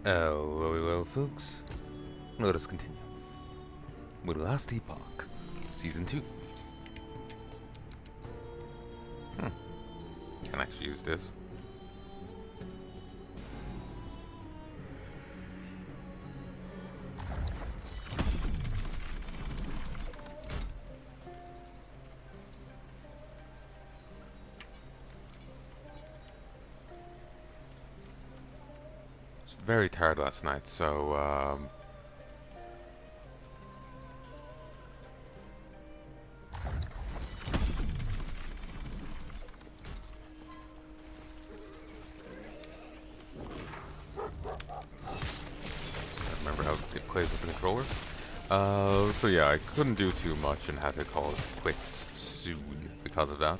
Well, folks, let us continue with Last Epoch, Season 2. Can actually use this. Very tired last night, so I remember how it plays with the controller. So yeah, I couldn't do too much and had to call it quits soon because of that.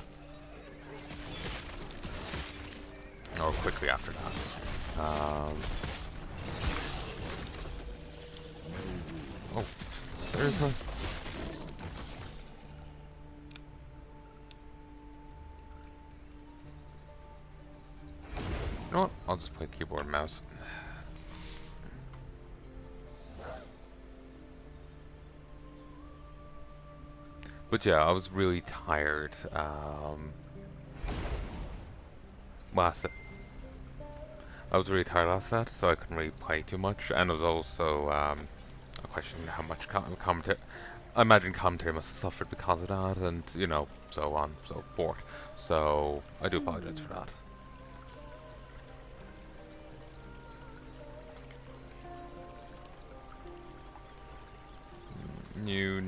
Or quickly after that. Oh, seriously? You know what? I'll just play keyboard and mouse. But yeah, I was really tired. I was really tired last set, so I couldn't really play too much, and it was also a question how much commentary. I imagine commentary must have suffered because of that, and you know, so on, so forth. So I do apologize for that. New.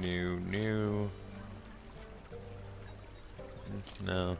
No.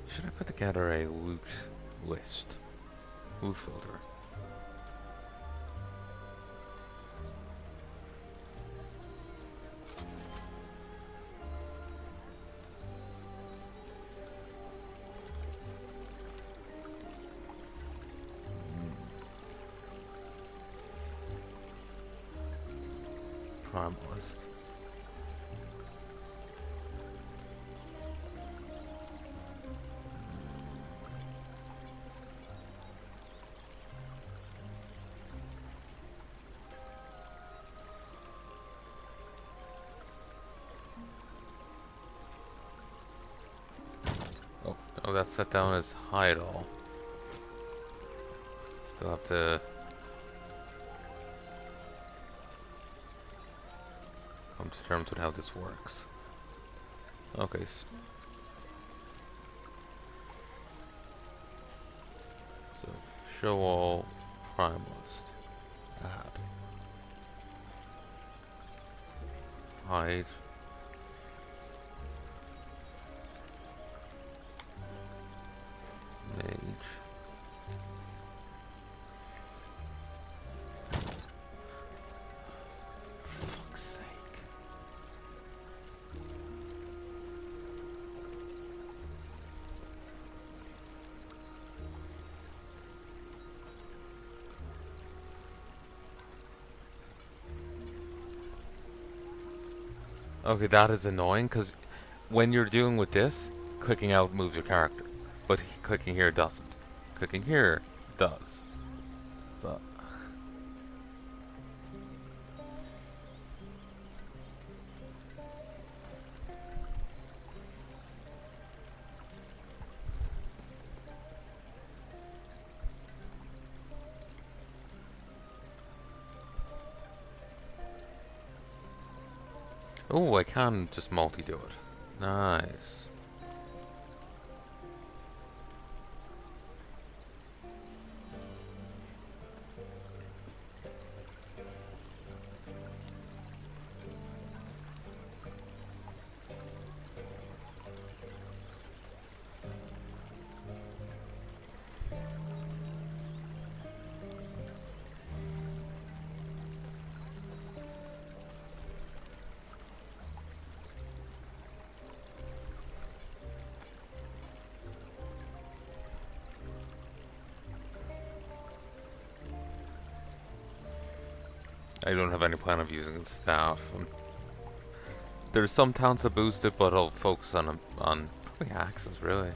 Should I put together a loot list? Loot filter. Prime list. Oh, that's set down as hide all. Still have to come to terms with how this works. Okay. So show all prime list. Add. Hide. Mage. For fuck's sake. Okay, that is annoying because when you're dealing with this, clicking out moves your character, but clicking here doesn't. Clicking here does. But oh, I can just multi-do it. Nice. I don't have any plan of using the staff. There's some talents that boost it, but I'll focus on probably axes, really.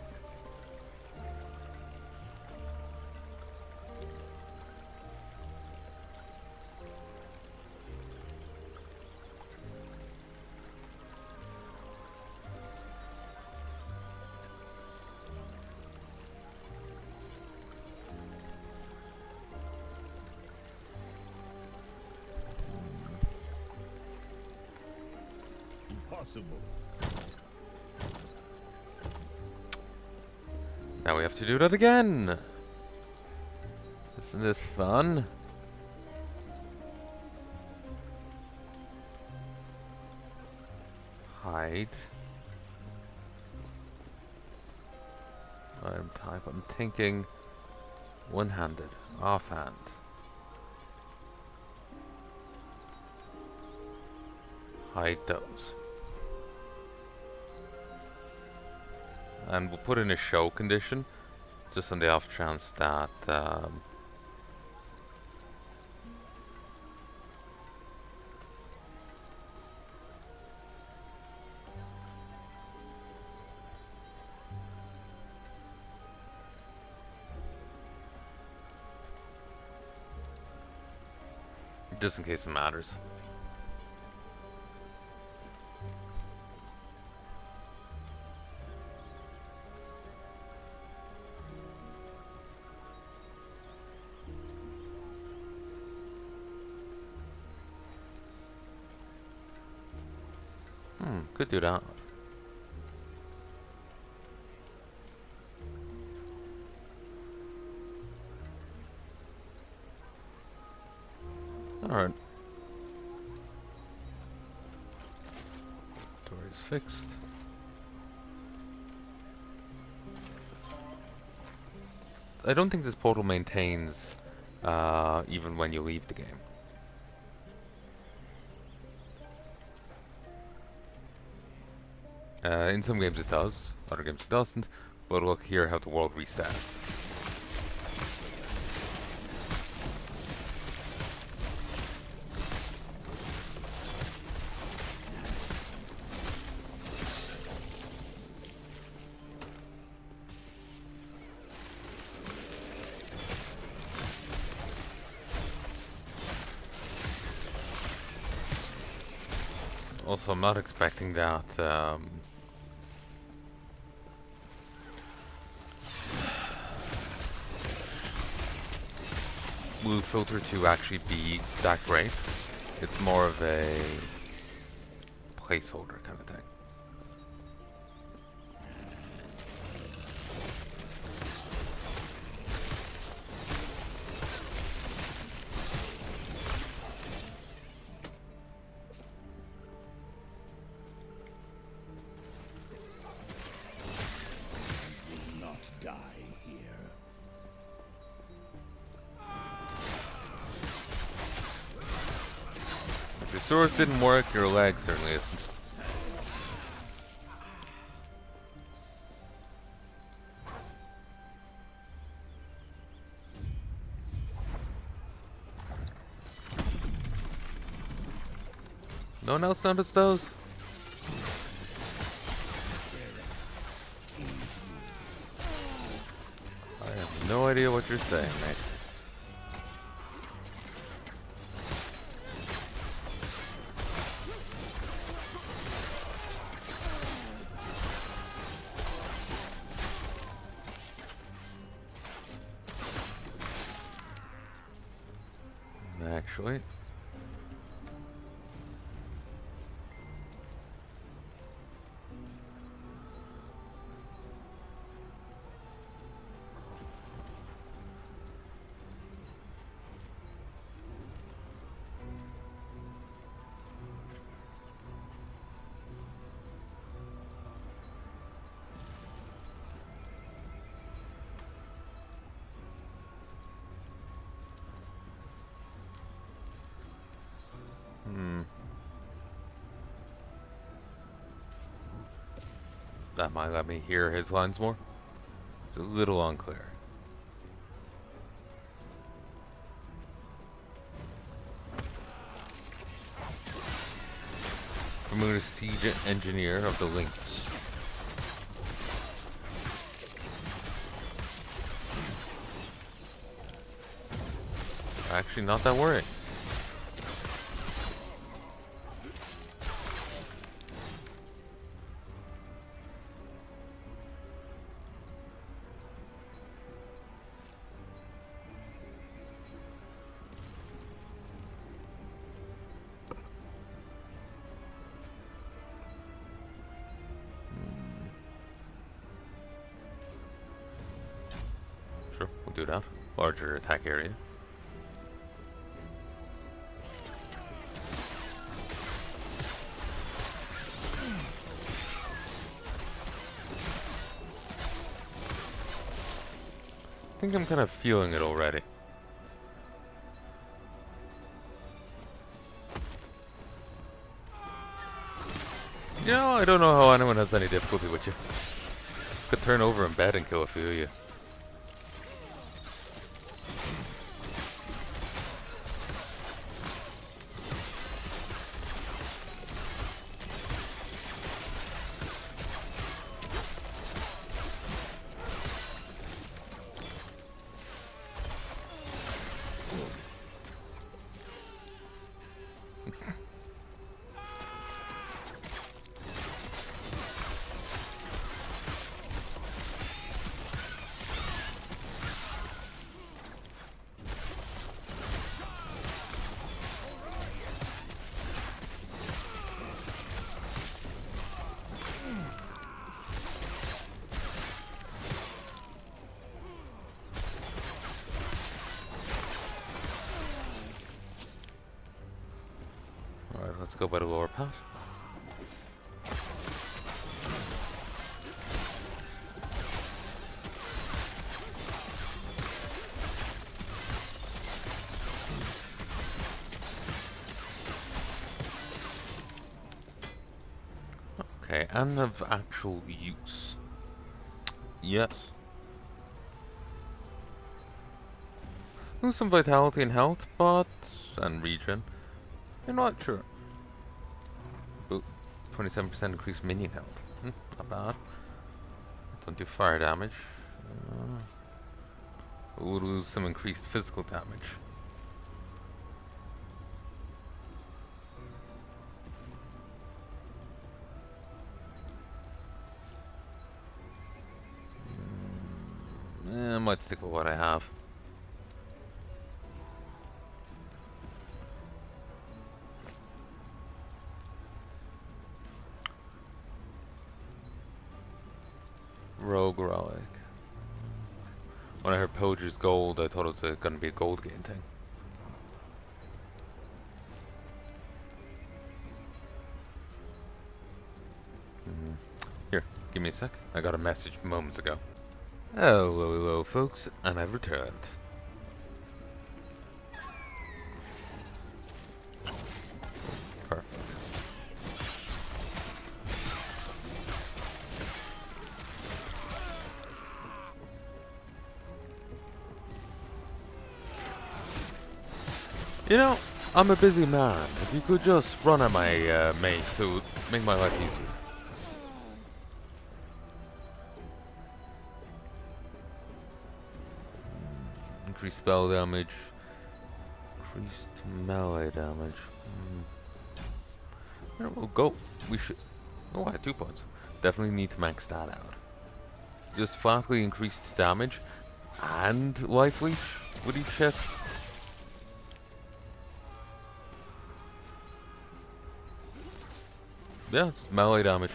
Now we have to do that again! Isn't this fun? Hide. Item type, I'm thinking one-handed, offhand. Hide those. And we'll put in a show condition, just on the off chance that just in case it matters. Could do that. Alright. Door is fixed. I don't think this portal maintains even when you leave the game. In some games it does, other games it doesn't, but look here how the world resets. Also, I'm not expecting that blue filter to actually be that great. It's more of a placeholder kind of thing. Swords didn't work, your leg certainly isn't. No one else noticed those? I have no idea what you're saying, mate. Actually, that might let me hear his lines more. It's a little unclear. Familiar siege engineer of the Lynx. Actually, not that worrying. Sure, we'll do that. Larger attack area. I think I'm kind of feeling it already. You know, I don't know how anyone has any difficulty with you. Could turn over in bed and kill a few of you. Alright, let's go by the lower path. Okay, and of actual use. Yes. Lose some vitality and health, but... and regen. You're not sure. Ooh, 27% increased minion health. Not bad. Don't do fire damage. We'll lose some increased physical damage. I might stick with what I have. Rogue relic. When I heard Poacher's gold, I thought it was going to be a gold gain thing. Here, give me a sec. I got a message moments ago. Hello, folks, and I've returned. Perfect. You know, I'm a busy man. If you could just run at my mace, it would make my life easier. Increased spell damage. Increased melee damage. There we'll go. We should... Oh, I had 2 points. Definitely need to max that out. Just flatly increased damage and life leech with each hit. Yeah, it's melee damage.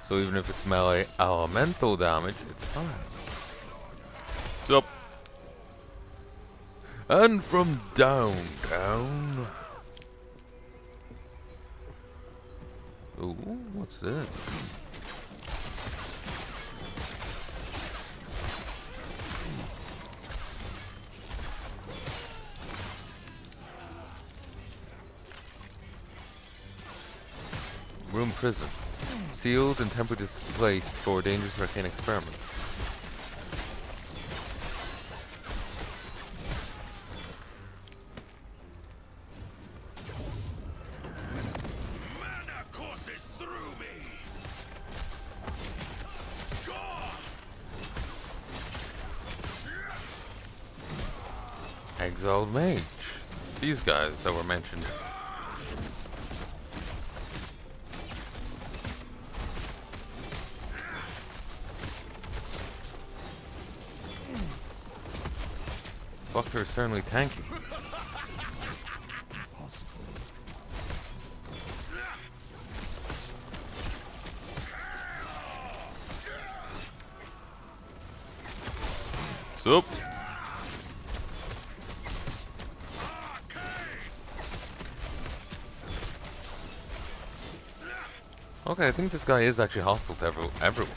So even if it's melee elemental damage, it's fine. What's up? And from down. Ooh, what's this? Room prison. Sealed and temporarily displaced for dangerous arcane experiments. Exiled Mage. These guys that were mentioned. Fuck, they're certainly tanky. Sup? Okay, I think this guy is actually hostile to everyone.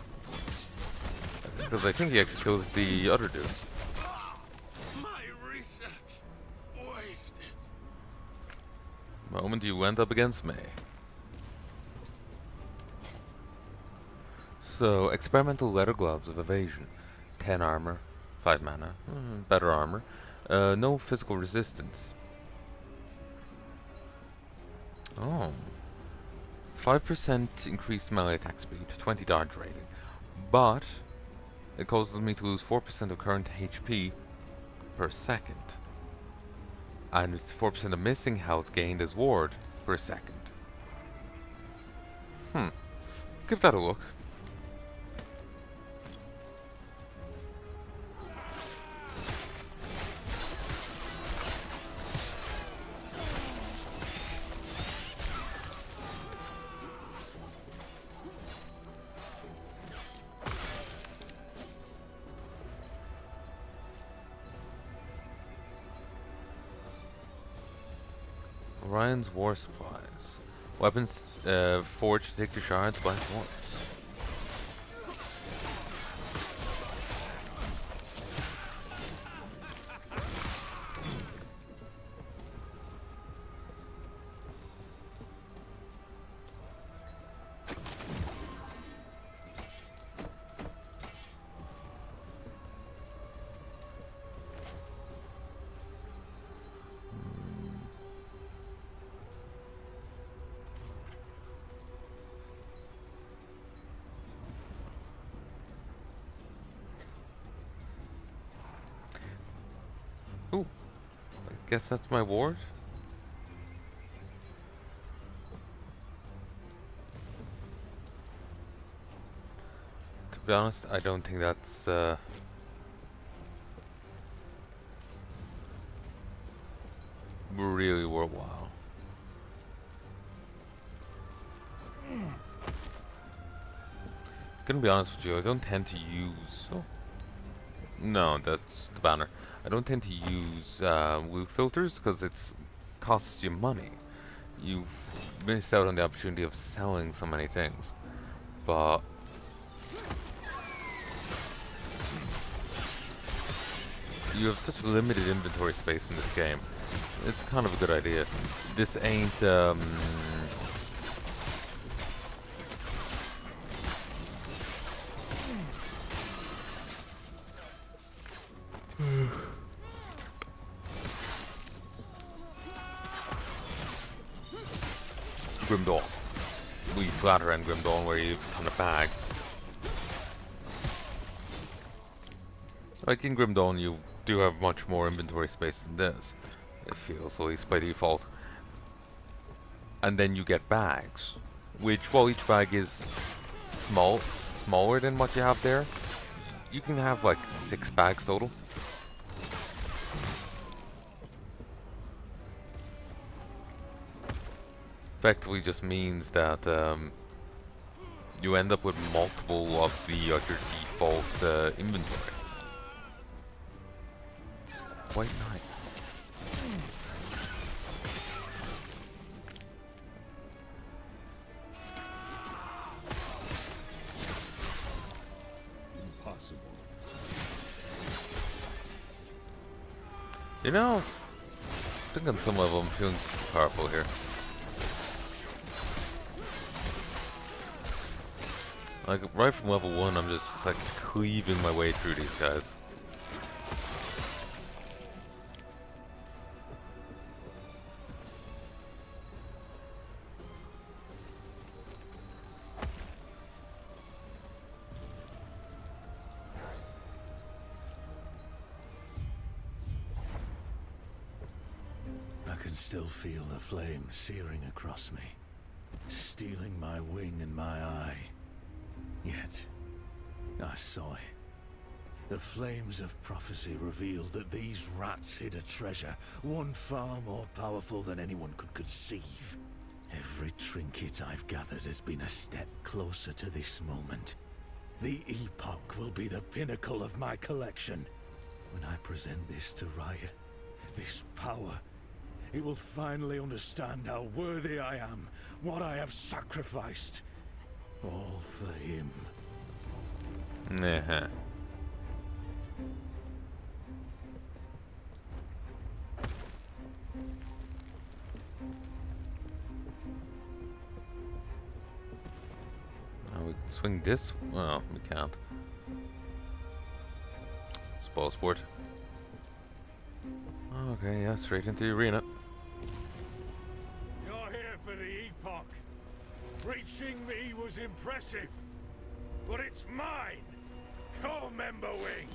Because I think he actually kills the other dude. My research wasted. Moment you went up against me. So, experimental leather gloves of evasion. 10 armor, 5 mana, better armor. No physical resistance. Oh. 5% increased melee attack speed, 20 dodge rating. But, it causes me to lose 4% of current HP per second. And it's 4% of missing health gained as ward per second. Give that a look. Orian's War Supplies. Weapons forged to take the shards by force. Ooh, I guess that's my ward. To be honest, I don't think that's really worthwhile. Gonna be honest with you, I don't tend to use. Oh, no, that's the banner. I don't tend to use loot filters because it costs you money. You miss out on the opportunity of selling so many things. But you have such limited inventory space in this game. It's kind of a good idea. This ain't Grimdawn. We flatter and Grimdawn where you have a ton of bags. Like in Grimdawn you do have much more inventory space than this. It feels, at least by default. And then you get bags. Which, while each bag is smaller than what you have there, you can have like 6 bags total. Effectively just means that you end up with multiple of your default inventory. It's quite nice. Impossible. You know, I think on some level I'm feeling powerful here. Like, right from level 1, I'm just, like, cleaving my way through these guys. can still feel the flame searing across me, stealing my wing and my eye. Yet, I saw it. The flames of prophecy revealed that these rats hid a treasure, one far more powerful than anyone could conceive. Every trinket I've gathered has been a step closer to this moment. The Epoch will be the pinnacle of my collection. When I present this to Raya, this power, he will finally understand how worthy I am, what I have sacrificed. All for him. Uh-huh. We can swing this. Well, we can't. Ball sport. Okay, yeah, straight into the arena. You're here for the Epoch. Reaching me was impressive, but it's mine. Co-member wing.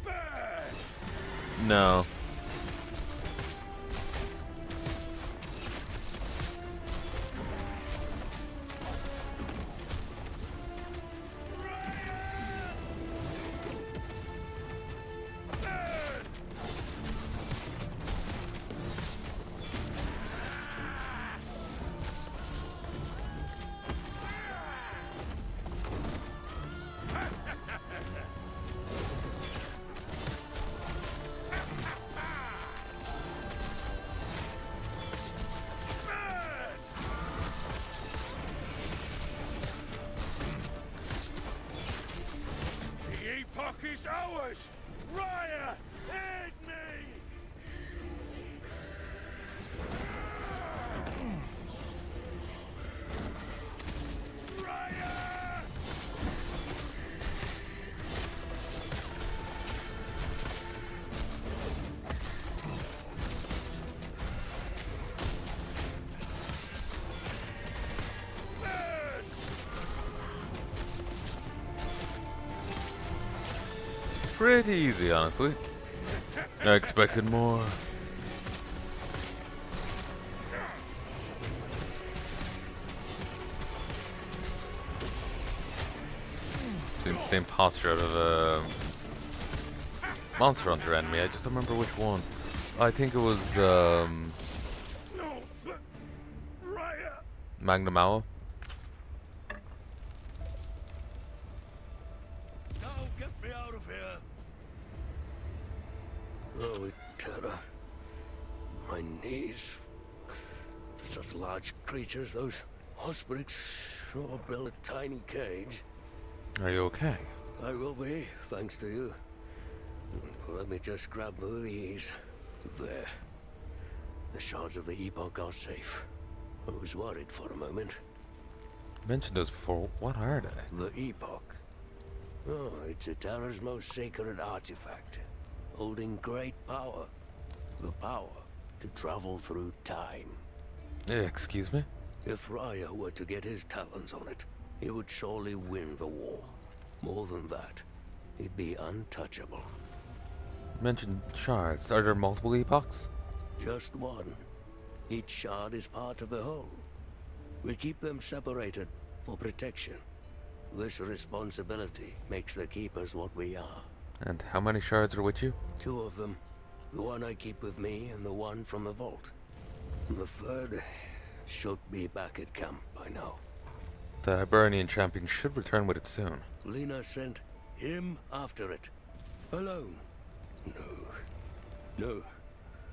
Burn! No. Is ours! Raya, aid me! Raya! Pretty easy, honestly. I expected more. Seems the same posture out of a Monster Hunter enemy. I just don't remember which one. I think it was No, but Raya! Magnum Owl. Now get me out of here! Oh, terror. My knees. For such large creatures, those ospreys sure built a tiny cage. Are you okay? I will be, thanks to you. Let me just grab these. There. The shards of the Epoch are safe. I was worried for a moment. You mentioned those before. What are they? The Epoch. Oh, it's a Terra's most sacred artifact, holding great power. The power to travel through time. Excuse me? If Raya were to get his talons on it, he would surely win the war. More than that, he'd be untouchable. You mentioned shards. Are there multiple epochs? Just one. Each shard is part of the whole. We keep them separated for protection. This responsibility makes the Keepers what we are. And how many shards are with you? 2 of them. The one I keep with me and the one from the vault. The third should be back at camp by now. The Hibernian champion should return with it soon. Lena sent him after it. Alone. No.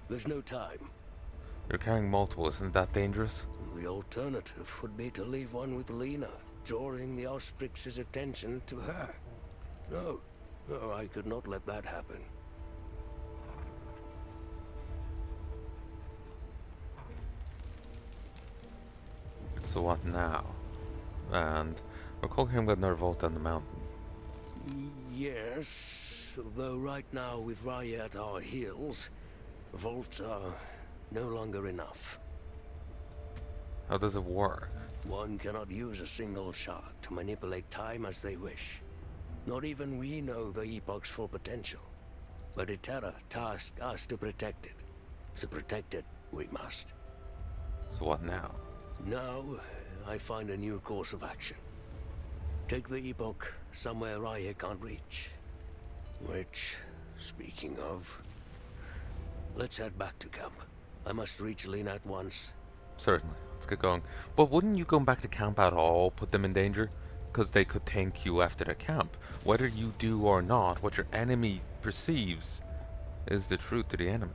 There's no time. You're carrying multiple, isn't that dangerous? The alternative would be to leave one with Lena, drawing the Austrix's attention to her. No, I could not let that happen. So what now? And we're calling him with another vault down the mountain. Yes, though right now with Raya at our heels, vaults are no longer enough. How does it work? One cannot use a single shard to manipulate time as they wish. Not even we know the Epoch's full potential. But Itera tasked us to protect it. To protect it, we must. So what now? Now, I find a new course of action. Take the Epoch somewhere Raya can't reach. Which, speaking of, let's head back to camp. I must reach Lena at once. Certainly. Let's get going. But wouldn't you going back to camp at all put them in danger? Because they could take you after the camp. Whether you do or not, what your enemy perceives is the truth to the enemy.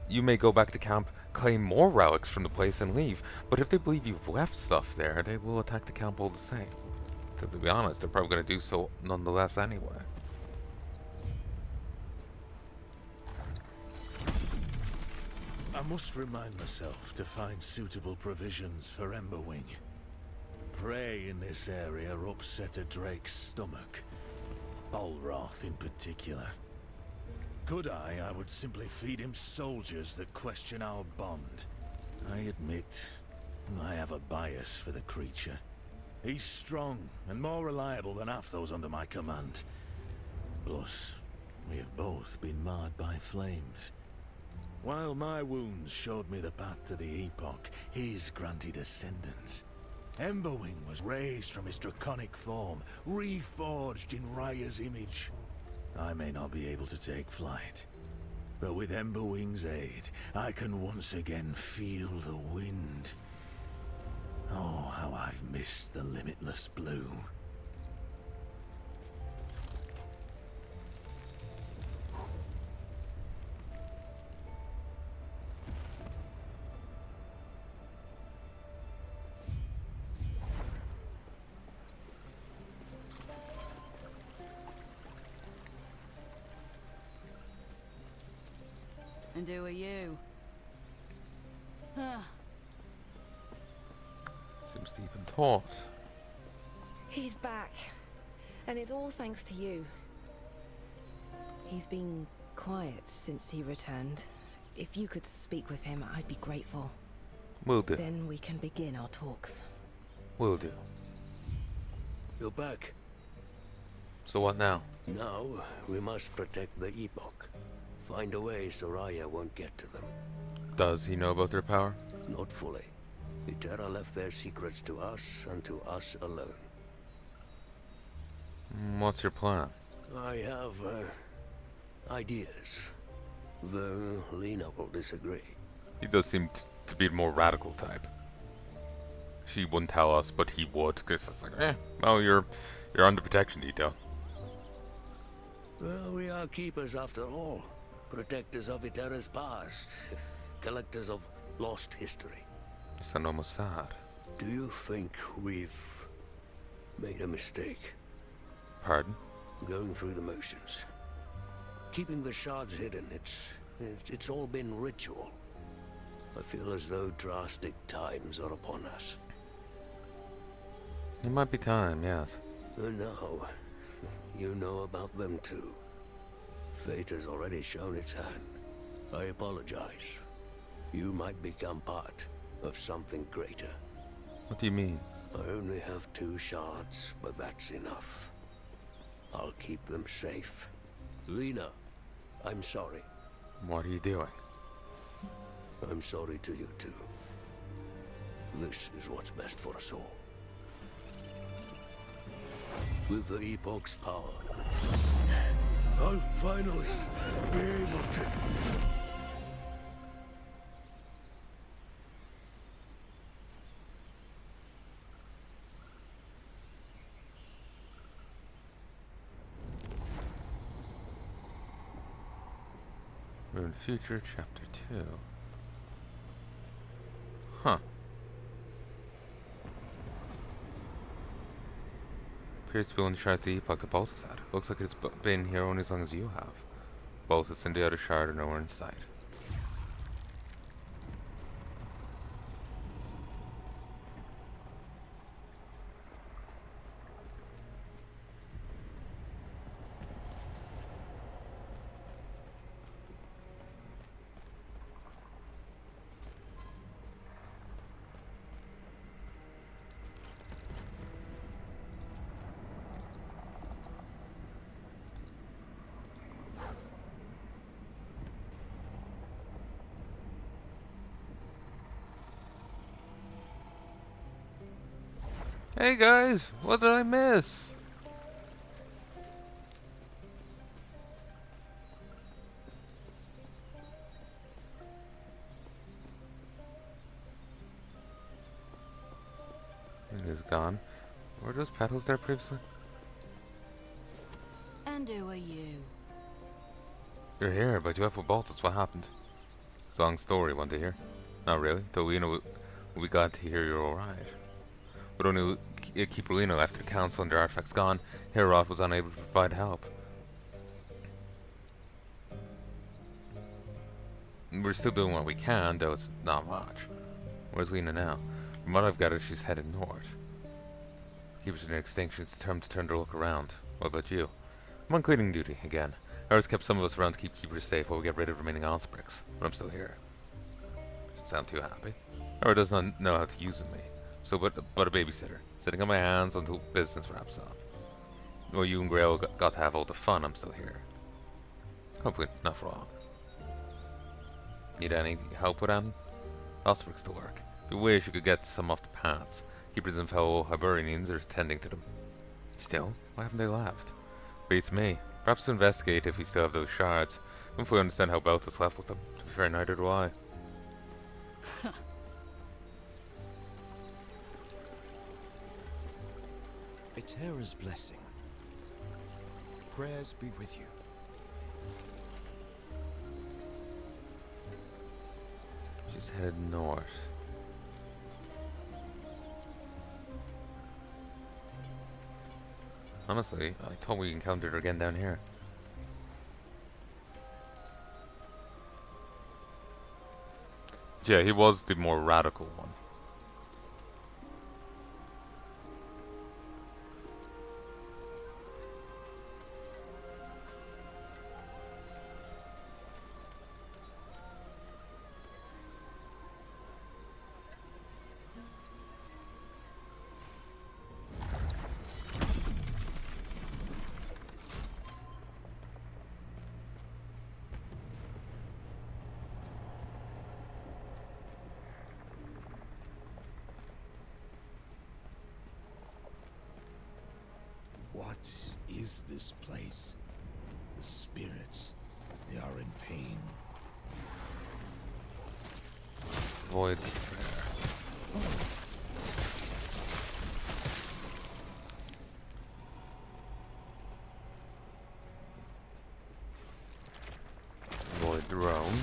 You may go back to camp, claim more relics from the place and leave, but if they believe you've left stuff there, they will attack the camp all the same. To be honest, they're probably going to do so nonetheless anyway. I must remind myself to find suitable provisions for Emberwing. Prey in this area upset a drake's stomach. Bolroth in particular. Could I would simply feed him soldiers that question our bond. I admit, I have a bias for the creature. He's strong and more reliable than half those under my command. Plus, we have both been marred by flames. While my wounds showed me the path to the Epoch, his granted ascendance. Emberwing was raised from his draconic form, reforged in Raya's image. I may not be able to take flight, but with Emberwing's aid, I can once again feel the wind. Oh, how I've missed the limitless blue. And who are you? Seems to even talk. He's back. And it's all thanks to you. He's been quiet since he returned. If you could speak with him, I'd be grateful. Will do. Then we can begin our talks. Will do. You're back. So what now? Now, we must protect the Epoch. Find a way so Raya won't get to them. Does he know about their power? Not fully. Itera left their secrets to us and to us alone. What's your plan? I have, ideas. Though Lena will disagree. He does seem to be the more radical type. She wouldn't tell us, but he would, because it's like, well, you're under protection detail. Well, we are keepers after all. Protectors of Itera's past. Collectors of lost history. Sound almost sad. Do you think we've made a mistake? Pardon? Going through the motions. Keeping the shards hidden, it's all been ritual. I feel as though drastic times are upon us. It might be time, yes. No, you know about them too. Fate has already shown its hand. I apologize. You might become part of something greater. What do you mean? I only have 2 shards, but that's enough. I'll keep them safe. Lena, I'm sorry. What are you doing? I'm sorry to you too. This is what's best for us all. With the Epoch's power, I'll finally be able to... Rune Future, Chapter 2. Huh. Appears to be one shard the Epoch that both had. Looks like it's been here only as long as you have. Both it's in the other shard are nowhere in sight. Hey guys, what did I miss? He's gone. Were those petals there previously? And who are you? You're here, but you left with bolts. What happened? It's a long story. Want to hear? Not really. Though we got to hear you're alright. But only keep Rowena left. The council and their artifacts gone. Herod was unable to provide help. We're still doing what we can, though it's not much. Where's Lena now? From what I've gathered, she's headed north. Keepers in extinction is determined to turn their look around. What about you? I'm on cleaning duty again. Herod's kept some of us around to keep keepers safe while we get rid of remaining Osprix. But I'm still here. Doesn't sound too happy. Herod does not know how to use me. So, but a babysitter. Sitting on my hands until business wraps up. Well, you and Grail got to have all the fun. I'm still here. Hopefully, not for long. Need any help with them? Osprix to work. If you wish, you could get some off the paths. Keepers and fellow Hibernians are tending to them. Still, why haven't they left? Beats me. Perhaps to investigate if we still have those shards. Don't fully understand how Beltus left with them. To be fair, neither do I. Etera's blessing. Prayers be with you. She's headed north. Honestly, I thought we encountered her again down here. Yeah, he was the more radical one. What is this place? The spirits, they are in pain. Void despair. Void drone.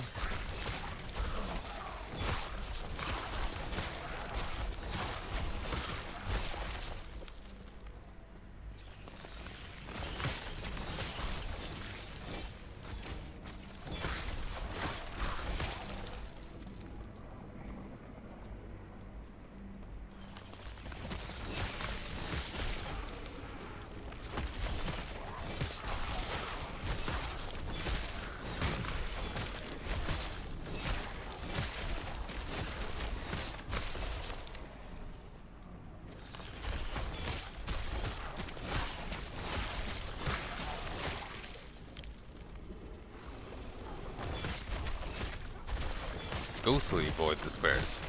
Ghostly void despairs.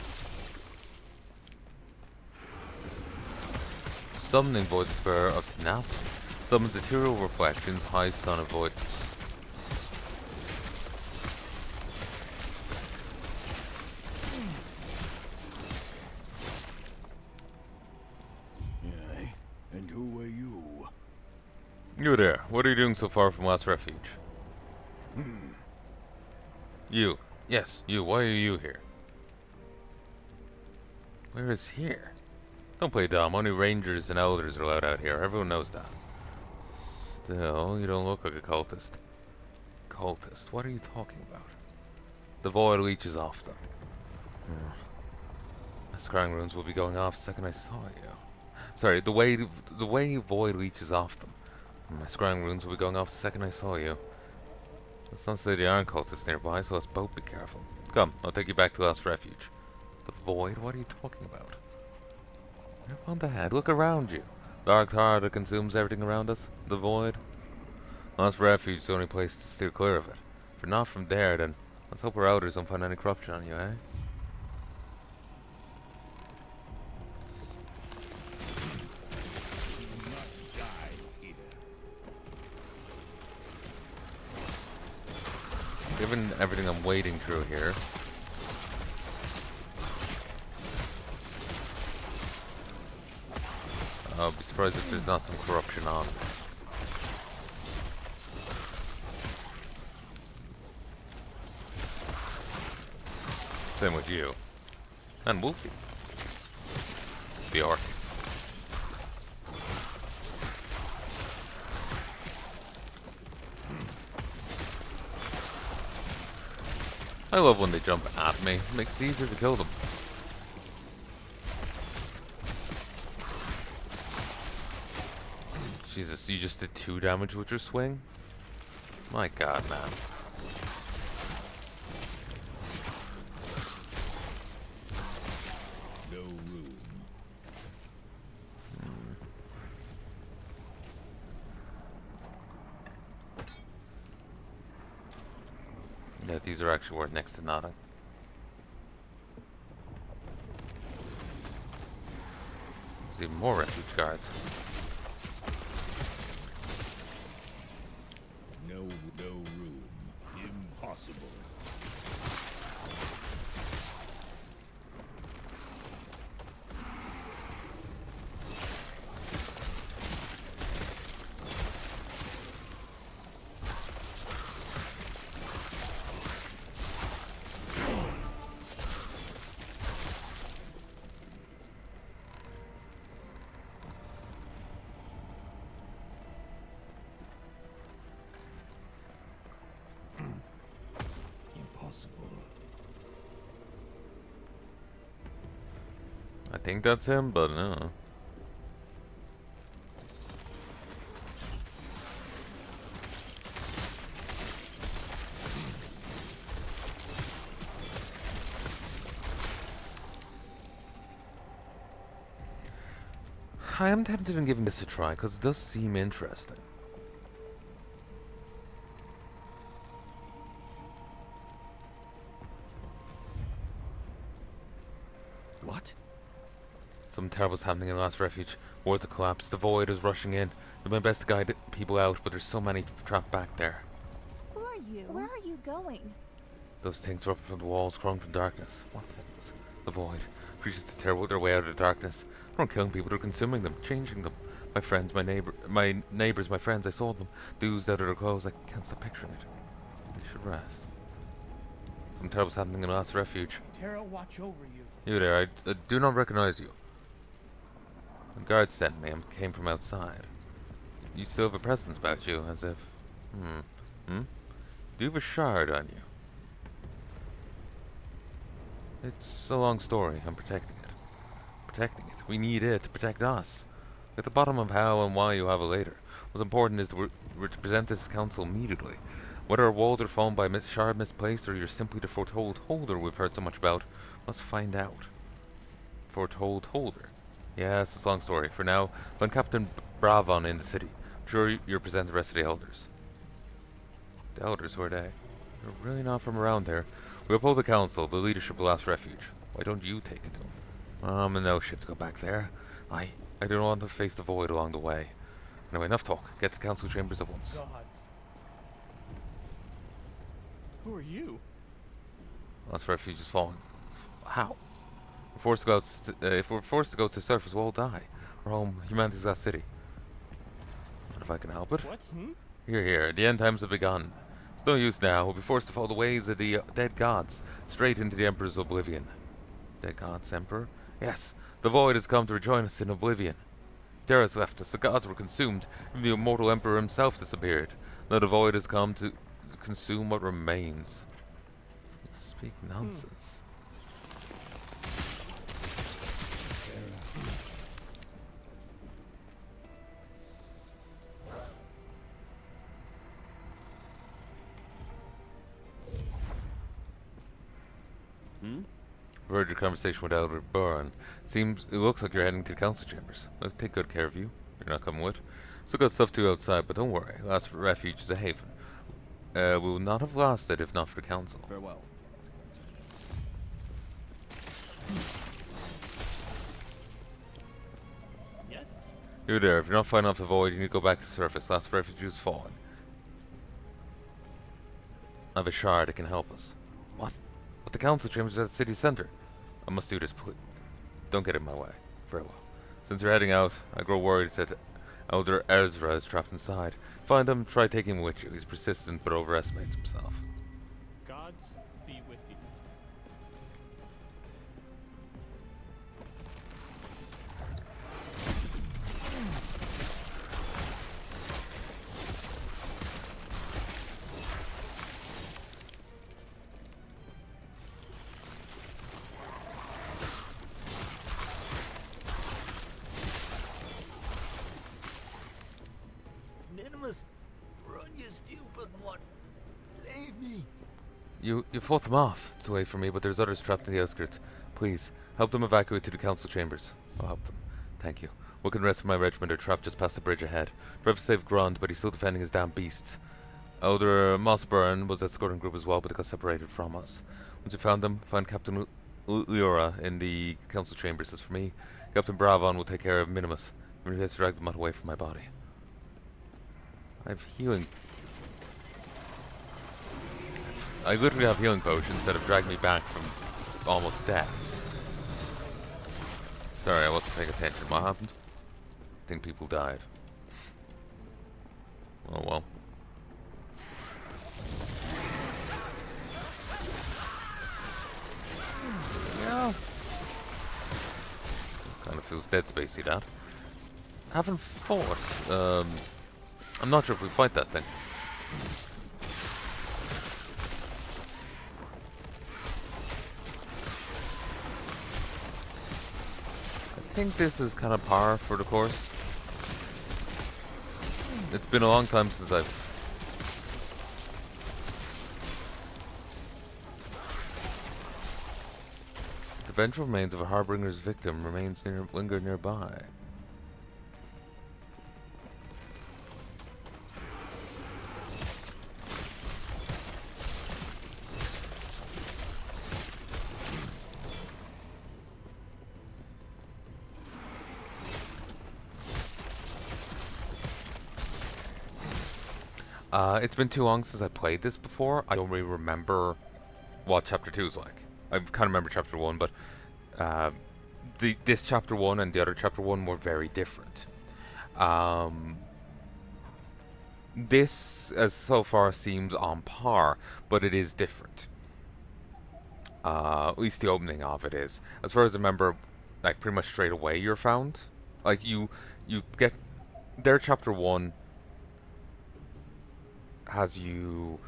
Summoning void despair of tenacity. Summons ethereal reflections, high stun avoidance. Aye. And who are you? You there. What are you doing so far from last refuge? You. Yes, you. Why are you here? Where is here? Don't play dumb. Only rangers and elders are allowed out here. Everyone knows that. Still, you don't look like a cultist. Cultist? What are you talking about? The void leeches off them. My scrying runes will be going off the second I saw you. Sorry, the way void leeches off them. My scrying runes will be going off the second I saw you. Let's not say there aren't cultists nearby, so let's both be careful. Come, I'll take you back to last refuge. The void? What are you talking about? You're on the head. Look around you. Dark tar that consumes everything around us. The void. Last refuge is the only place to steer clear of it. If you're not from there, then let's hope our elders don't find any corruption on you, eh? given everything I'm wading through here, I'll be surprised if there's not some corruption on. Same with you. And Wolfie. The Orc. I love when they jump at me. It makes it easier to kill them. Jesus, you just did 2 damage with your swing? My god, man. No room. Yeah, these are actually worth next to nothing. There's even more refuge guards. No room. Impossible. I think that's him, but no. I am tempted in giving this a try, because it does seem interesting. What? Something terrible is happening in the last refuge. Wards have collapsed. The void is rushing in. Do my best to guide people out, but there's so many trapped back there. Who are you? Where are you going? Those things erupting from the walls, crawling from darkness. What things? The void. Creatures that tear their way out of the darkness. They aren't killing people, they're consuming them, changing them. My friends, my neighbors, my friends, I saw them. They oozed out of their clothes. I can't stop picturing it. I should rest. Something terrible is happening in the last refuge. Terra, watch over you. You there, I do not recognize you. The guard sent me and came from outside. You still have a presence about you, as if... Do you have a shard on you? It's a long story. I'm protecting it. Protecting it. We need it to protect us. At the bottom of how and why you have it later. What's important is to present this council immediately. Whether our walls are fallen by shard misplaced or you're simply the foretold holder we've heard so much about, let's find out. Foretold holder. Yes, it's a long story. For now, find Captain Bravon in the city. I'm sure you'll present the rest of the elders. The elders, who are they? They're really not from around there. We uphold the council, the leadership of the last refuge. Why don't you take it to them? I'm in no ship to go back there. I don't want to face the void along the way. Anyway, enough talk. Get to council chambers at once. Gods. Who are you? Last refuge is falling. How? We're forced to go out if we're forced to go to surface, we'll all die. We're home, humanity's last city. Not if I can help it. What? Here. The end times have begun. It's no use now. We'll be forced to follow the ways of the dead gods, straight into the Emperor's oblivion. Dead gods, Emperor? Yes, the void has come to rejoin us in oblivion. Terra's left us, the gods were consumed, even the immortal Emperor himself disappeared. Now the void has come to consume what remains. Speak nonsense. I've heard your conversation with Elder Burn. It looks like you're heading to the council chambers. I'll take good care of you. You're not coming with. Still got stuff to do outside, but don't worry. Last refuge is a haven. We will not have lost it if not for the council. Farewell. Yes? You there, if you're not fighting off the void, you need to go back to surface. Last refuge is falling. I have a shard that can help us. What? But the council chambers are at the city center. I must do this, please. Don't get in my way. Very well. Since you're heading out, I grow worried that Elder Ezra is trapped inside. Find him, try taking him with you. He's persistent but overestimates himself. Gods be with you. Minimus, run, you stupid one. Leave me. You fought them off. It's away from me, but there's others trapped in the outskirts. Please, help them evacuate to the council chambers. I'll help them. Thank you. Wook and the rest of my regiment are trapped just past the bridge ahead. Trevor saved Grond, but he's still defending his damn beasts. Elder Mossburn was escorting group as well, but they got separated from us. Once you found them, find Captain Leora in the council chambers. As for me, Captain Bravon will take care of Minimus. Even if he has to drag them out away from my body. I have healing. I literally have healing potions that have dragged me back from almost death. Sorry, I wasn't paying attention. What happened? I think people died. Oh well. Yeah. Kind of feels Dead Spacey, that. Haven't fought. I'm not sure if we fight that thing. I think this is kind of par for the course. It's been a long time since I've... The vengeful remains of a Harbinger's victim linger nearby. It's been too long since I played this before. I don't really remember what Chapter 2 is like. I kind of remember Chapter 1, but this Chapter 1 and the other Chapter 1 were very different. This, as so far, seems on par, but it is different. At least the opening of it is. As far as I remember, like, pretty much straight away you're found. Like, you get... Their Chapter 1... has you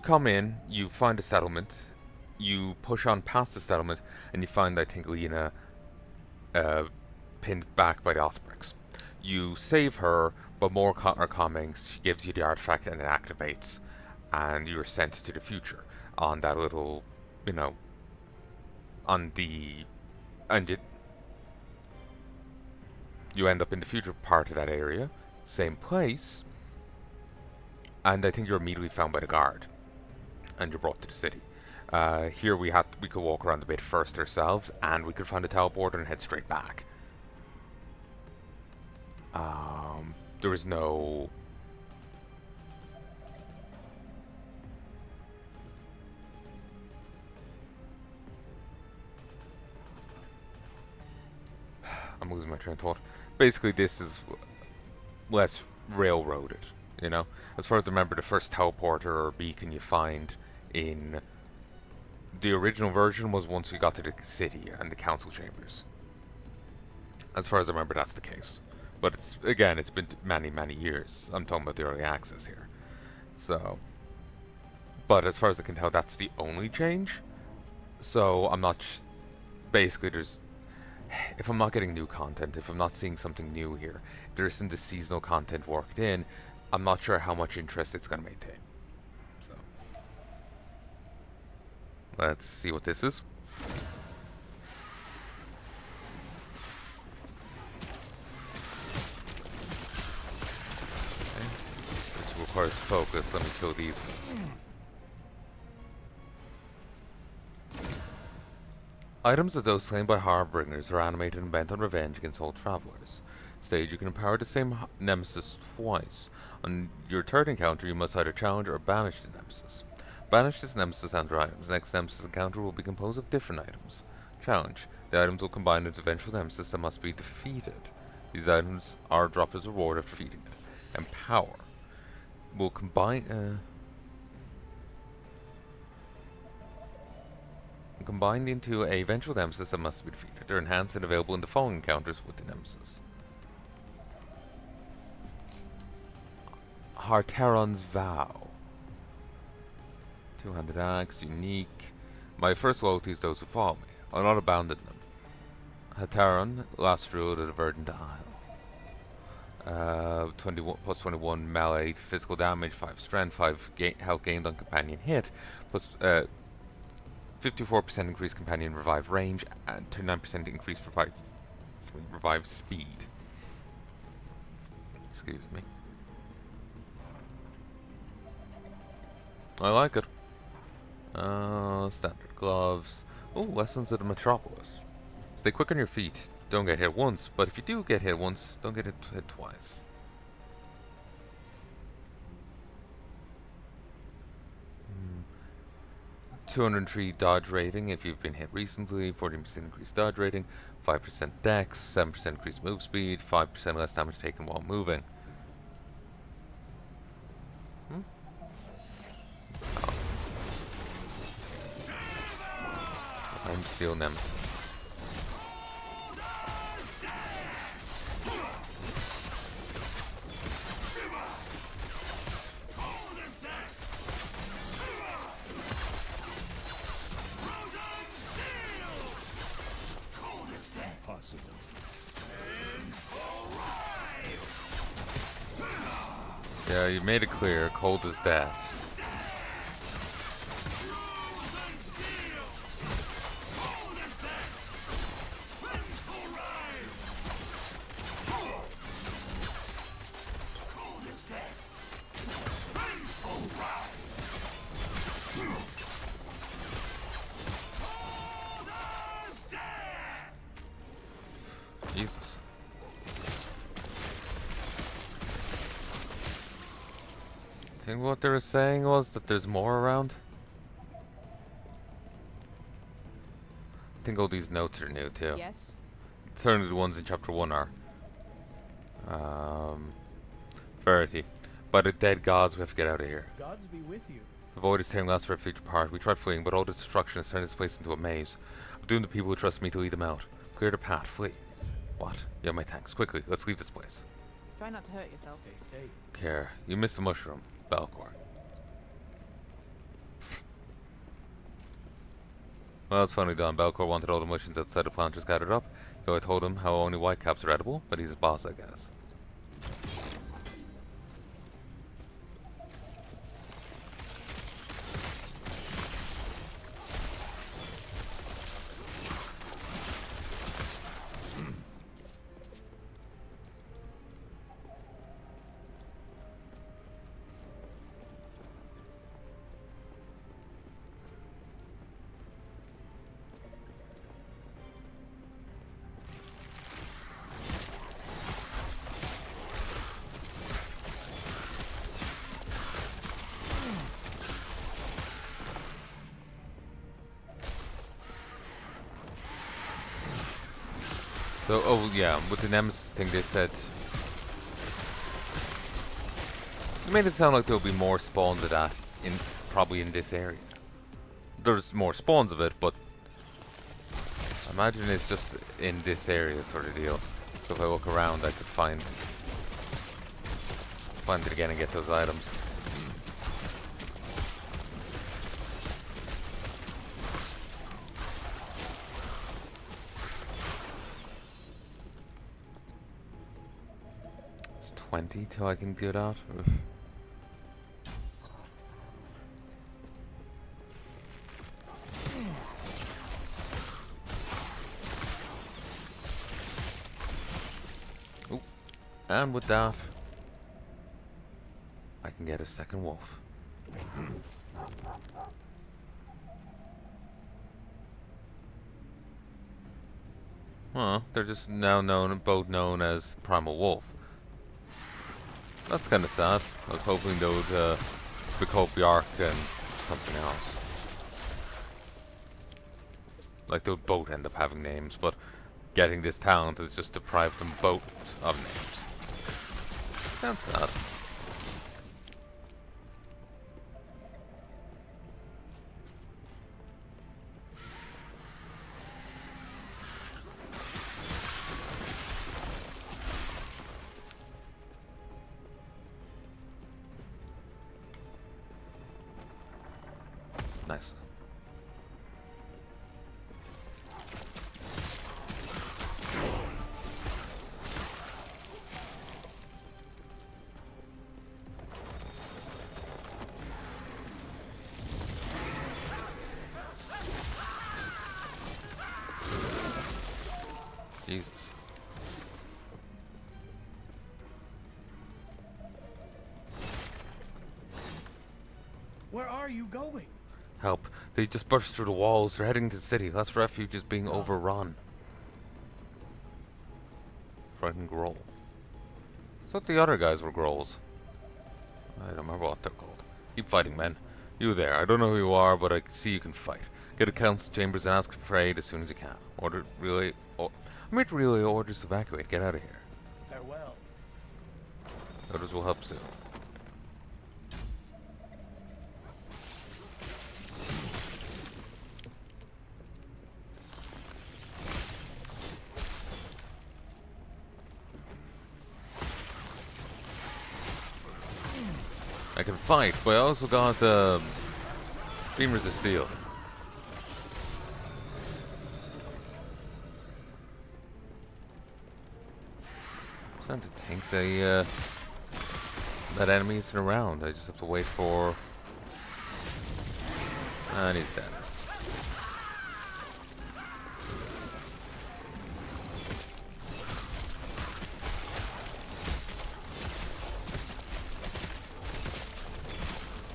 come in, you find a settlement, you push on past the settlement, and you find, I think, Lena pinned back by the Ospreys. You save her, but more are coming. She gives you the artifact and it activates, and you're sent to the future on that little, you know, on the, and you end up in the future part of that area, same place. And I think you're immediately found by the guard, and you're brought to the city. Here we could walk around the bit first ourselves, and we could find a teleporter and head straight back. There was no... I'm losing my train of thought. Basically, this is less railroaded. You know, as far as I remember, the first teleporter or beacon you find in the original version was once you got to the city and the council chambers. As far as I remember, that's the case. But it's been many, many years. I'm talking about the early access here. So, but as far as I can tell, that's the only change. So I'm not. Basically, if I'm not getting new content, if I'm not seeing something new here, if there isn't the seasonal content worked in, I'm not sure how much interest it's going to maintain. So, let's see what this is. Okay. This requires focus. Let me kill these first. Items of those slain by Harbingers are animated and bent on revenge against all travelers. Stage, you can empower the same nemesis twice. On your third encounter, you must either challenge or banish the nemesis. Banish this nemesis and their items. Next nemesis encounter will be composed of different items. Challenge. The items will combine into eventual nemesis that must be defeated. These items are dropped as a reward after defeating it. Empower. Will combined into a eventual nemesis that must be defeated. They're enhanced and available in the following encounters with the nemesis. Harteron's Vow. Two-handed axe, unique. My first loyalty is those who follow me. I'll not abandon them. Harteron, last druid of the Verdant Isle. 21 plus 21 melee physical damage, 5 strength, 5 health gained on companion hit, plus 54% increased companion revive range, and 39% increased revive speed. Excuse me. I like it. Standard gloves. Oh, lessons of the Metropolis. Stay quick on your feet. Don't get hit once, but if you do get hit once, don't get hit twice. 203 dodge rating if you've been hit recently, 14% increased dodge rating, 5% dex, 7% increased move speed, 5% less damage taken while moving. I'm Steel Nemesis. Yeah, you made it clear, cold as death. Jesus. I think what they were saying was that there's more around. I think all these notes are new too. Yes. Certainly the ones in chapter 1 are. Verity. By the dead gods, we have to get out of here. Gods be with you. The void is tearing us for a future part. We tried fleeing, but all this destruction has turned this place into a maze. I'm doomed the people who trust me to lead them out. Clear the path, flee. What? You have my thanks. Quickly, let's leave this place. Try not to hurt yourself. Stay safe. Care. You missed the mushroom. Belcor. Well, it's funny, Don. Belcor wanted all the mushrooms outside the planters gathered up, so I told him how only whitecaps are edible, but he's a boss, I guess. So, oh yeah, with the Nemesis thing they said... They made it sound like there'll be more spawns of that, probably in this area. There's more spawns of it, but... I imagine it's just in this area sort of deal. So if I look around I could find it again and get those items. It's 20 till I can do that. Oof. Ooh. And with that, I can get a second wolf. Huh, they're just now both known as Primal Wolf. That's kind of sad. I was hoping they would be called Bjark and something else. Like, they would both end up having names, but getting this talent has just deprived them both of names. That's sad. Nice. Jesus. Where are you going? Help. They just burst through the walls. They're heading to the city. Last refuge is being overrun. Frightened Growl. I thought the other guys were Grolls. I don't remember what they're called. Keep fighting, men. You there. I don't know who you are, but I can see you can fight. Get to council chambers and ask for aid as soon as you can. Order relay. I'm here to relay orders to evacuate. Get out of here. Farewell. Others will help soon. I can fight, but I also got Femurs of Steel. Time to think that enemy isn't around. I just have to wait for. And he's dead.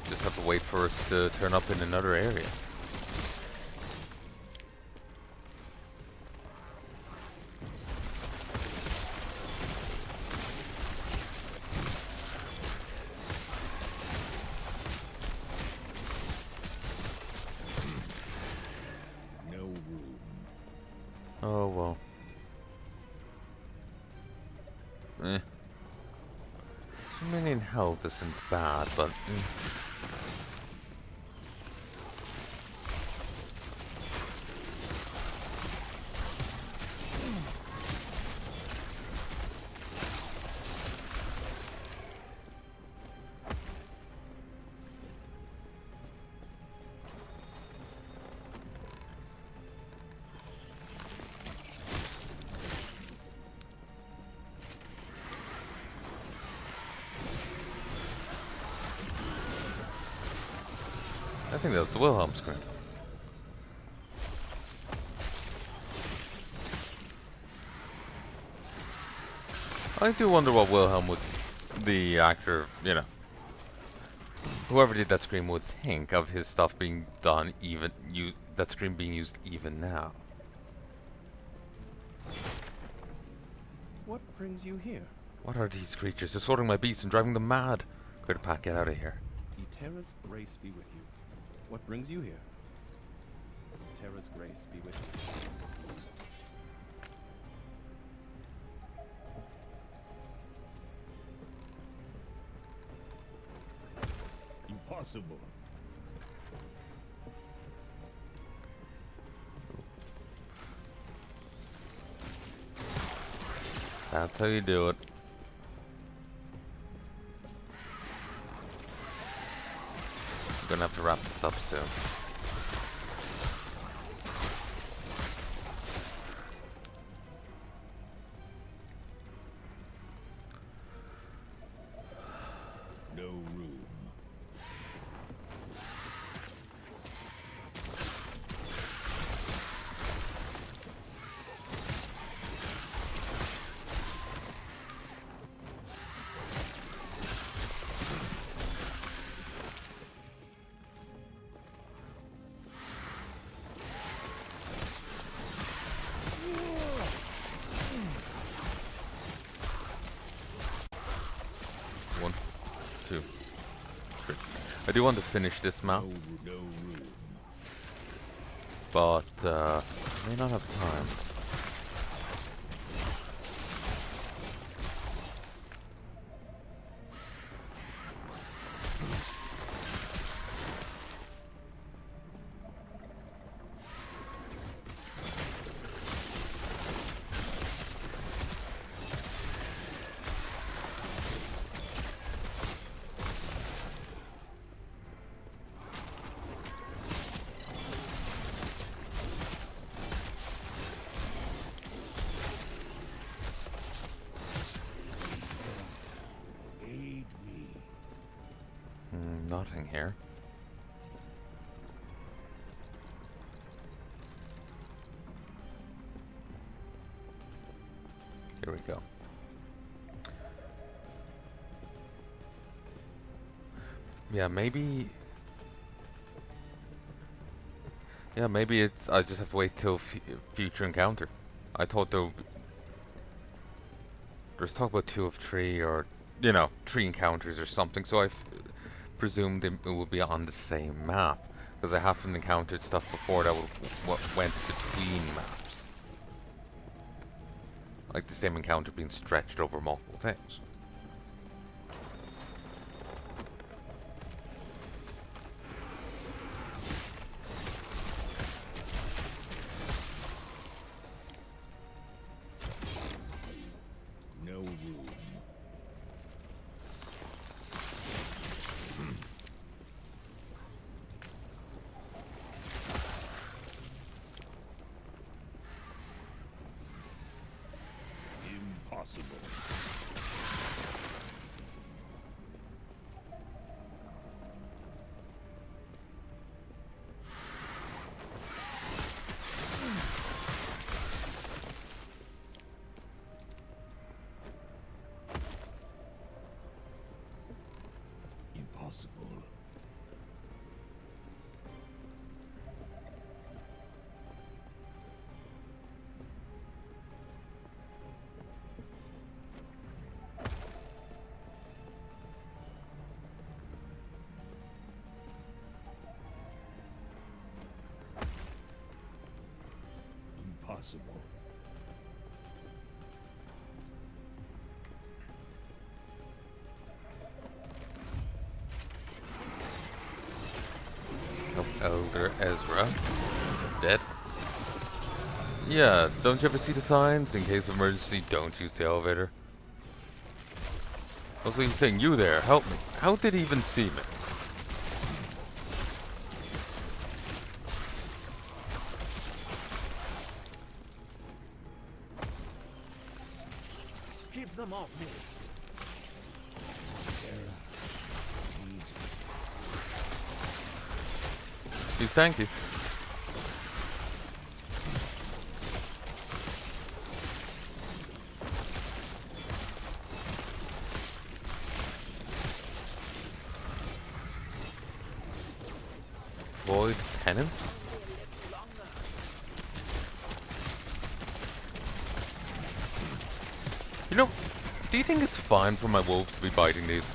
Just have to wait for it to turn up in another area. Oh well. Minion health isn't bad, but I think that was the Wilhelm screen. I do wonder what Wilhelm would, the actor, you know, whoever did that scream would think of his stuff being done even, that scream being used even now. What brings you here? What are these creatures? They're sorting my beasts and driving them mad. Good pack, get out of here. Terra's grace be with you. What brings you here? Terra's grace be with you. Impossible. That's how you do it. I'm gonna have to wrap this up soon. No room. One, two, three. I do want to finish this map, No room. but may not have time. Aid me. Nothing here. Here we go. Yeah, maybe... Yeah, maybe it's... I just have to wait till future encounter. I thought there's talk about 2 of 3, or, you know, 3 encounters or something, so I presumed it will be on the same map. Because I haven't encountered stuff before that went between maps. Like the same encounter being stretched over multiple things. No room. Impossible. Impossible. Impossible. Oh, Elder Ezra. Dead. Yeah, don't you ever see the signs? In case of emergency, don't use the elevator. Also, he's saying, you there, help me. How did he even see me? Keep them off me. Please, thank you. Void Penance? You know, do you think it's fine for my wolves to be biting these?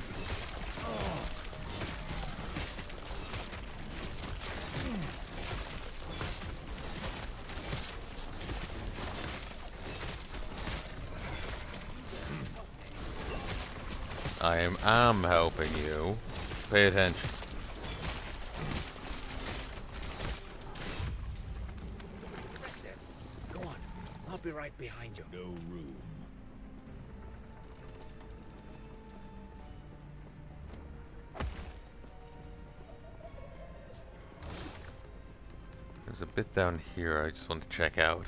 I am helping you. Pay attention. That's it. Go on. I'll be right behind you. No room. There's a bit down here I just want to check out.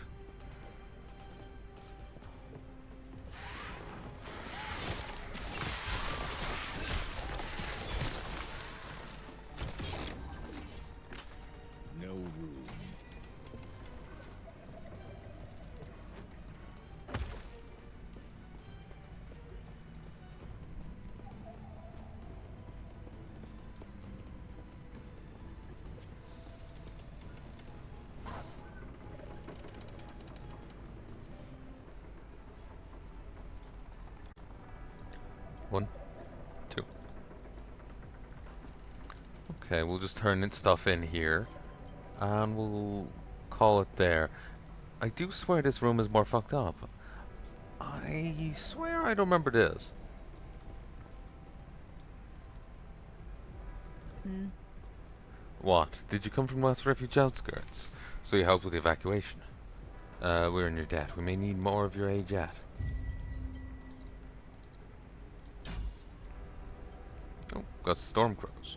No room. One, two. Okay, we'll just turn stuff in here, and we'll call it there. I do swear this room is more fucked up. I swear I don't remember this. What? Did you come from West Refuge outskirts? So you helped with the evacuation? We're in your debt. We may need more of your aid yet. Oh, got storm crows.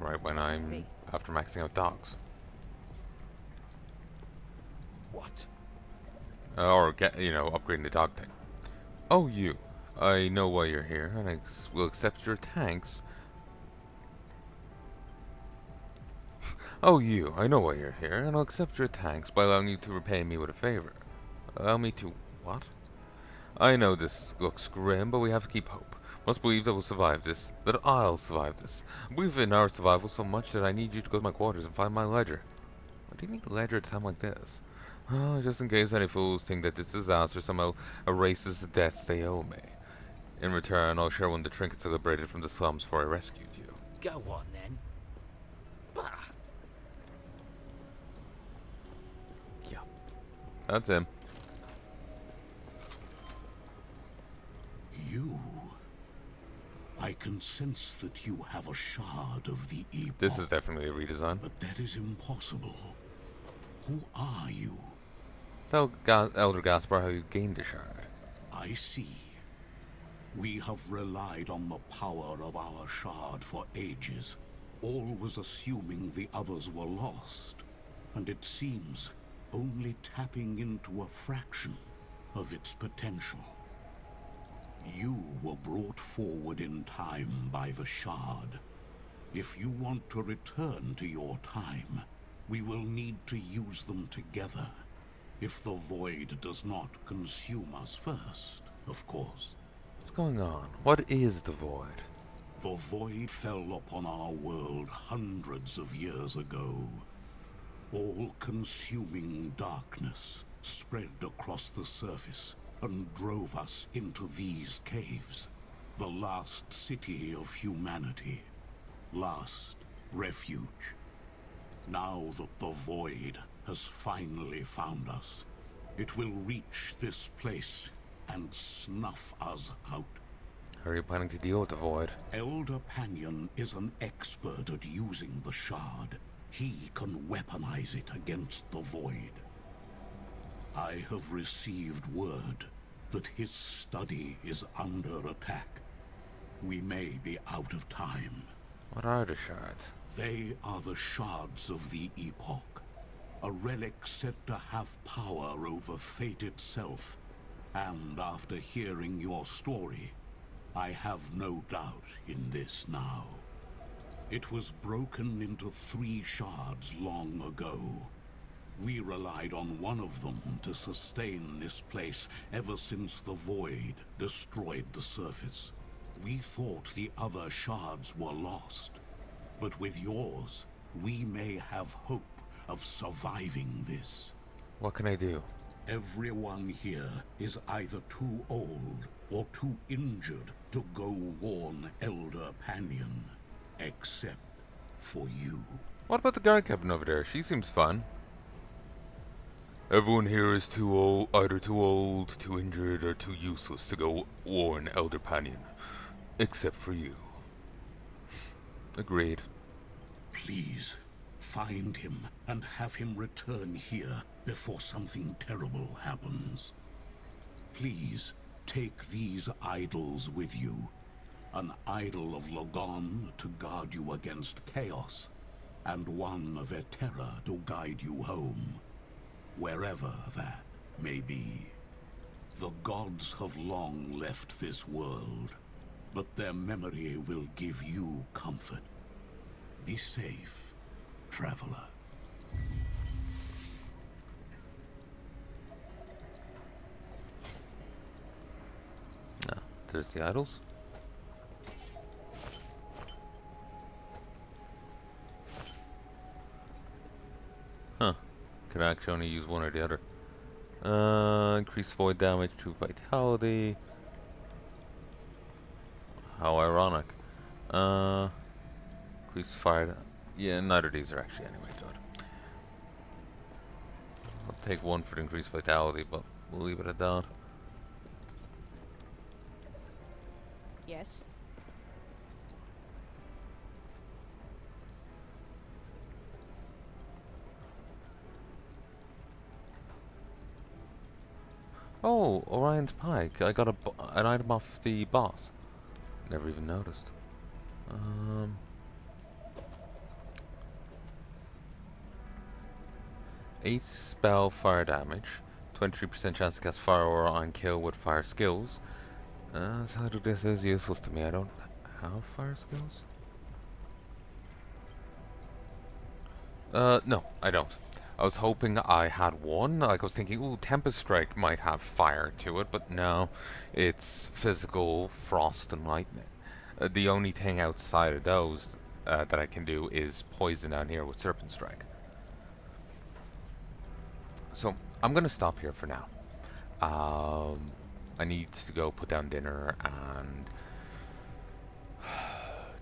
Right when I'm after maxing out dogs. What? Or get, upgrading the dog thing. Oh, you. I know why you're here, and I will accept your thanks. Oh, you. I know why you're here, and I'll accept your thanks by allowing you to repay me with a favor. Allow me to... what? I know this looks grim, but we have to keep hope. Must believe that we'll survive this, that I'll survive this. I believe in our survival so much that I need you to go to my quarters and find my ledger. Why do you need a ledger at a time like this? Oh, just in case any fools think that this disaster somehow erases the debts they owe me. In return, I'll share one of the trinkets I liberated from the slums before I rescued you. Go on then. Bah. Yeah. That's him. You... I can sense that you have a shard of the Epoch. This is definitely a redesign. But that is impossible. Who are you? Tell Elder Gaspar how you gained the shard. I see. We have relied on the power of our shard for ages, always assuming the others were lost. And it seems only tapping into a fraction of its potential. You were brought forward in time by the shard. If you want to return to your time, we will need to use them together. If the void does not consume us first, of course. What's going on? What is the void? The void fell upon our world hundreds of years ago. All-consuming darkness spread across the surface and drove us into these caves. The last city of humanity. Last refuge. Now that the void has finally found us, it will reach this place and snuff us out. How are you planning to deal with the void? Elder Panion is an expert at using the shard. He can weaponize it against the void. I have received word that his study is under attack. We may be out of time. What are the shards? They are the shards of the Epoch, a relic said to have power over fate itself. And after hearing your story, I have no doubt in this now. It was broken into 3 shards long ago. We relied on one of them to sustain this place ever since the void destroyed the surface. We thought the other shards were lost, but with yours, we may have hope of surviving this. What can I do? Everyone here is either too old or too injured to go warn Elder Panion, except for you. What about the guard captain over there? She seems fun. Everyone here is too old, either too old, too injured, or too useless to go warn Elder Panion. Except for you. Agreed. Please, find him and have him return here before something terrible happens. Please, take these idols with you. An idol of Logon to guard you against chaos, and one of Eterra to guide you home. Wherever that may be. The gods have long left this world, but their memory will give you comfort. Be safe, traveler. Ah, there's the idols. Huh. Can actually only use one or the other. Increase void damage to vitality. How ironic. Increased fire. Yeah, neither of these are actually anyway good. I'll take one for the increased vitality, but we'll leave it at that. Yes. Oh, Orion's Pike. I got an item off the boss. Never even noticed. 8 spell fire damage. 23% chance to cast fire aura on kill with fire skills. So this is useless to me. I don't have fire skills. No, I don't. I was hoping I had one. Like, I was thinking, ooh, Tempest Strike might have fire to it, but no. It's physical, frost, and lightning. The only thing outside of those that I can do is poison down here with Serpent Strike. So, I'm gonna stop here for now. I need to go put down dinner and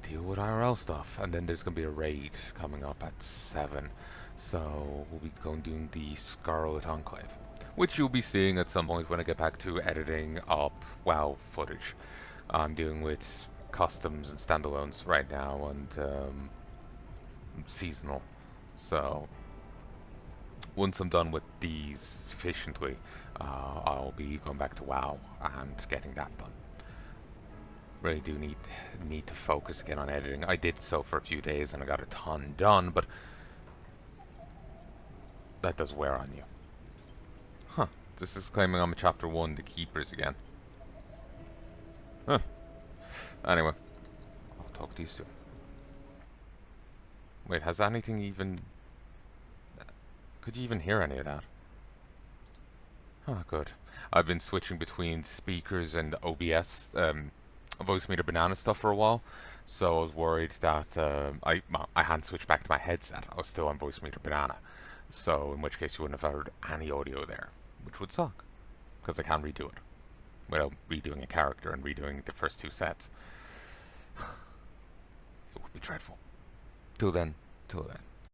deal with IRL stuff, and then there's gonna be a raid coming up at 7, so we'll be going doing the Scarlet Enclave, which you'll be seeing at some point when I get back to editing up WoW footage. I'm dealing with customs and standalones right now, and seasonal, so once I'm done with these sufficiently, I'll be going back to WoW and getting that done. Really do need to focus again on editing. I did so for a few days and I got a ton done, but that does wear on you. Huh. This is claiming I'm a chapter 1, the Keepers again. Huh. Anyway, I'll talk to you soon. Wait, has anything even... Could you even hear any of that? Oh, good. I've been switching between speakers and OBS, voice meter banana stuff for a while, so I was worried that I hadn't switched back to my headset. I was still on voice meter banana, so in which case you wouldn't have heard any audio there, which would suck, because I can't redo it without redoing a character and redoing the first 2 sets. It would be dreadful. Till then.